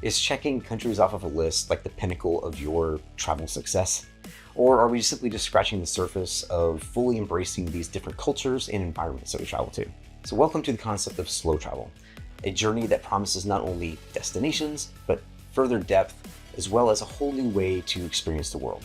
Is checking countries off of a list like the pinnacle of your travel success? Or are we simply just scratching the surface of fully embracing these different cultures and environments that we travel to? So welcome to the concept of slow travel, a journey that promises not only destinations, but further depth, as well as a whole new way to experience the world.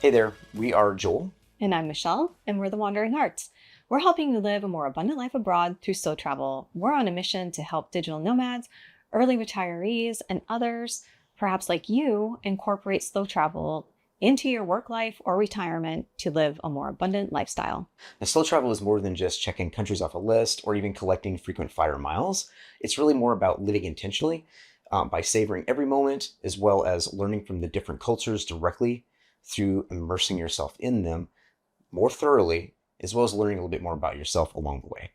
Hey there, we are Joel. And I'm Michelle, and we're the Wandering Hartz. We're helping you live a more abundant life abroad through slow travel. We're on a mission to help digital nomads, early retirees, and others, perhaps like you, incorporate slow travel into your work life or retirement to live a more abundant lifestyle. Now, slow travel is more than just checking countries off a list or even collecting frequent flyer miles. It's really more about living intentionally by savoring every moment, as well as learning from the different cultures directly through immersing yourself in them more thoroughly, as well as learning a little bit more about yourself along the way.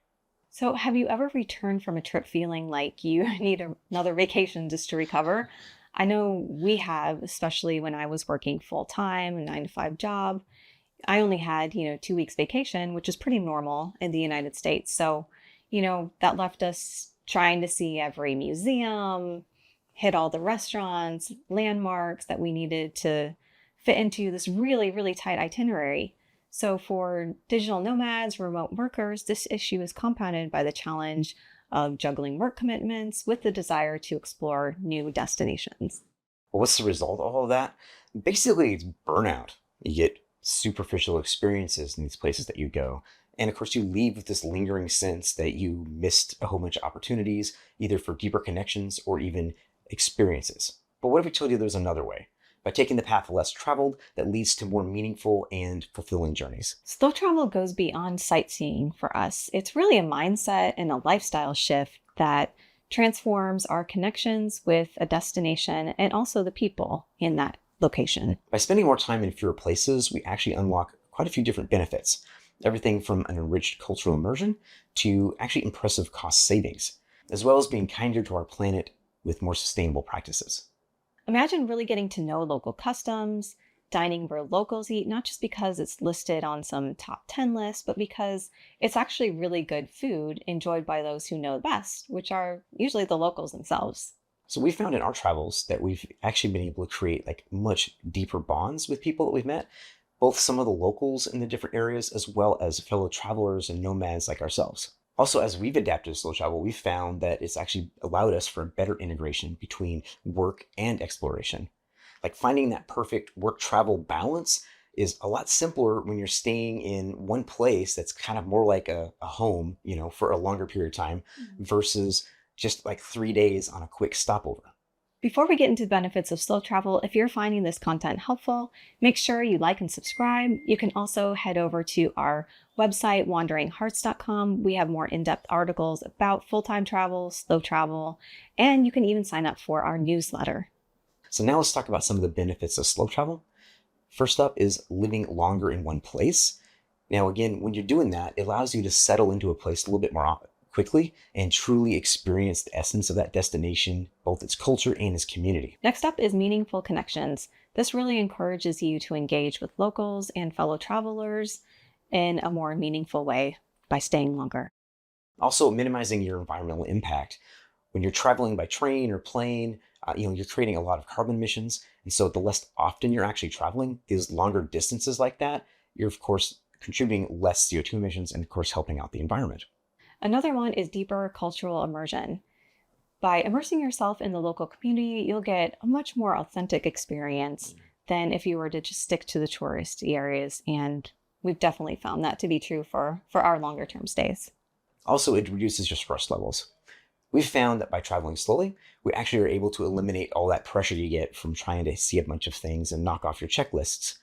So, have you ever returned from a trip feeling like you need another vacation just to recover? I know we have, especially when I was working full time, a 9 to 5 job. I only had, 2 weeks vacation, which is pretty normal in the United States. So, that left us trying to see every museum, hit all the restaurants, landmarks that we needed to fit into this really, really tight itinerary. So for digital nomads, remote workers, this issue is compounded by the challenge of juggling work commitments with the desire to explore new destinations. Well, what's the result of all of that? Basically, it's burnout. You get superficial experiences in these places that you go. And of course, you leave with this lingering sense that you missed a whole bunch of opportunities, either for deeper connections or even experiences. But what if we told you there's another way? By taking the path less traveled that leads to more meaningful and fulfilling journeys. Slow travel goes beyond sightseeing for us. It's really a mindset and a lifestyle shift that transforms our connections with a destination and also the people in that location. By spending more time in fewer places, we actually unlock quite a few different benefits. Everything from an enriched cultural immersion to actually impressive cost savings, as well as being kinder to our planet with more sustainable practices. Imagine really getting to know local customs, dining where locals eat, not just because it's listed on some top 10 list, but because it's actually really good food enjoyed by those who know best, which are usually the locals themselves. So we found in our travels that we've actually been able to create much deeper bonds with people that we've met, both some of the locals in the different areas, as well as fellow travelers and nomads like ourselves. Also, as we've adapted to slow travel, we've found that it's actually allowed us for a better integration between work and exploration. Like finding that perfect work-travel balance is a lot simpler when you're staying in one place that's kind of more like a home, for a longer period of time versus just like 3 days on a quick stopover. Before we get into the benefits of slow travel, if you're finding this content helpful, make sure you like and subscribe. You can also head over to our website, wanderinghartz.com. We have more in-depth articles about full-time travel, slow travel, and you can even sign up for our newsletter. So now let's talk about some of the benefits of slow travel. First up is living longer in one place. Now, again, when you're doing that, it allows you to settle into a place a little bit more quickly and truly experience the essence of that destination, both its culture and its community. Next up is meaningful connections. This really encourages you to engage with locals and fellow travelers in a more meaningful way by staying longer. Also, minimizing your environmental impact. When you're traveling by train or plane, you're creating a lot of carbon emissions. And so the less often you're actually traveling, these longer distances like that, you're of course contributing less CO2 emissions and of course helping out the environment. Another one is deeper cultural immersion. By immersing yourself in the local community, you'll get a much more authentic experience than if you were to just stick to the touristy areas. And we've definitely found that to be true for our longer term stays. Also, it reduces your stress levels. We've found that by traveling slowly, we actually are able to eliminate all that pressure you get from trying to see a bunch of things and knock off your checklists,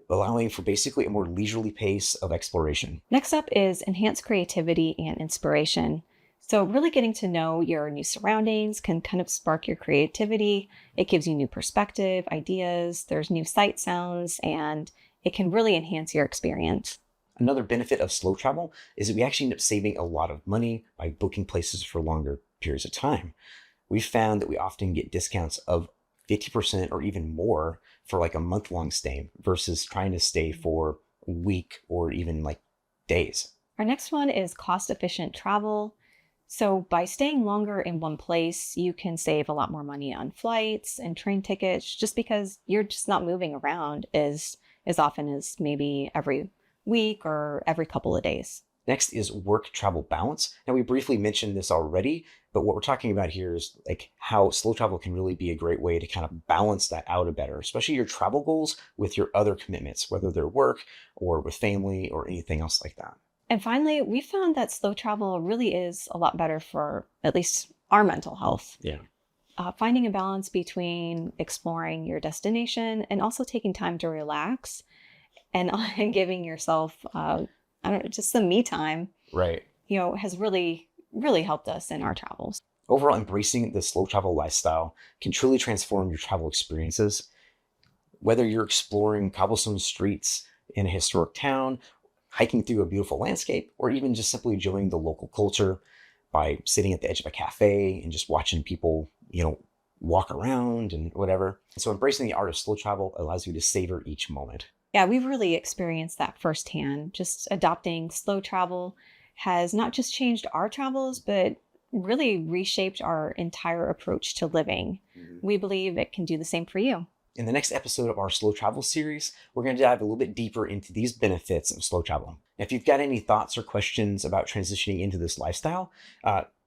allowing for basically a more leisurely pace of exploration. Next up is enhanced creativity and inspiration. So really getting to know your new surroundings can kind of spark your creativity. It gives you new perspective, ideas, there's new sight sounds, and it can really enhance your experience. Another benefit of slow travel is that we actually end up saving a lot of money by booking places for longer periods of time. We've found that we often get discounts of 50% or even more for like a month-long stay versus trying to stay for a week or even like days. Our next one is cost efficient travel. So, by staying longer in one place, you can save a lot more money on flights and train tickets just because you're just not moving around as often as maybe every week or every couple of days. Next is work travel balance. Now, we briefly mentioned this already, but what we're talking about here is like how slow travel can really be a great way to kind of balance that out a better, especially your travel goals with your other commitments, whether they're work or with family or anything else like that. And finally, we found that slow travel really is a lot better for at least our mental health. Yeah. Finding a balance between exploring your destination and also taking time to relax and, and giving yourself, I don't know, just some me time, Right. has really, really helped us in our travels. Overall, embracing the slow travel lifestyle can truly transform your travel experiences. Whether you're exploring cobblestone streets in a historic town, hiking through a beautiful landscape, or even just simply enjoying the local culture by sitting at the edge of a cafe and just watching people, walk around and whatever. So embracing the art of slow travel allows you to savor each moment. Yeah, we've really experienced that firsthand. Just adopting slow travel has not just changed our travels, but really reshaped our entire approach to living. Mhm. We believe it can do the same for you. In the next episode of our slow travel series, we're going to dive a little bit deeper into these benefits of slow travel. If you've got any thoughts or questions about transitioning into this lifestyle,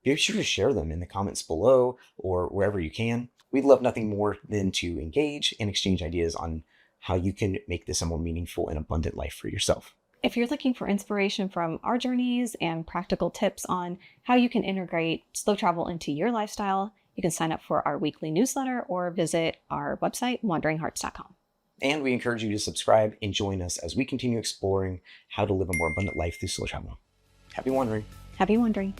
be sure to share them in the comments below or wherever you can. We'd love nothing more than to engage and exchange ideas on how you can make this a more meaningful and abundant life for yourself. If you're looking for inspiration from our journeys and practical tips on how you can integrate slow travel into your lifestyle, you can sign up for our weekly newsletter or visit our website, wanderinghartz.com. And we encourage you to subscribe and join us as we continue exploring how to live a more abundant life through slow travel. Happy wandering. Happy wandering.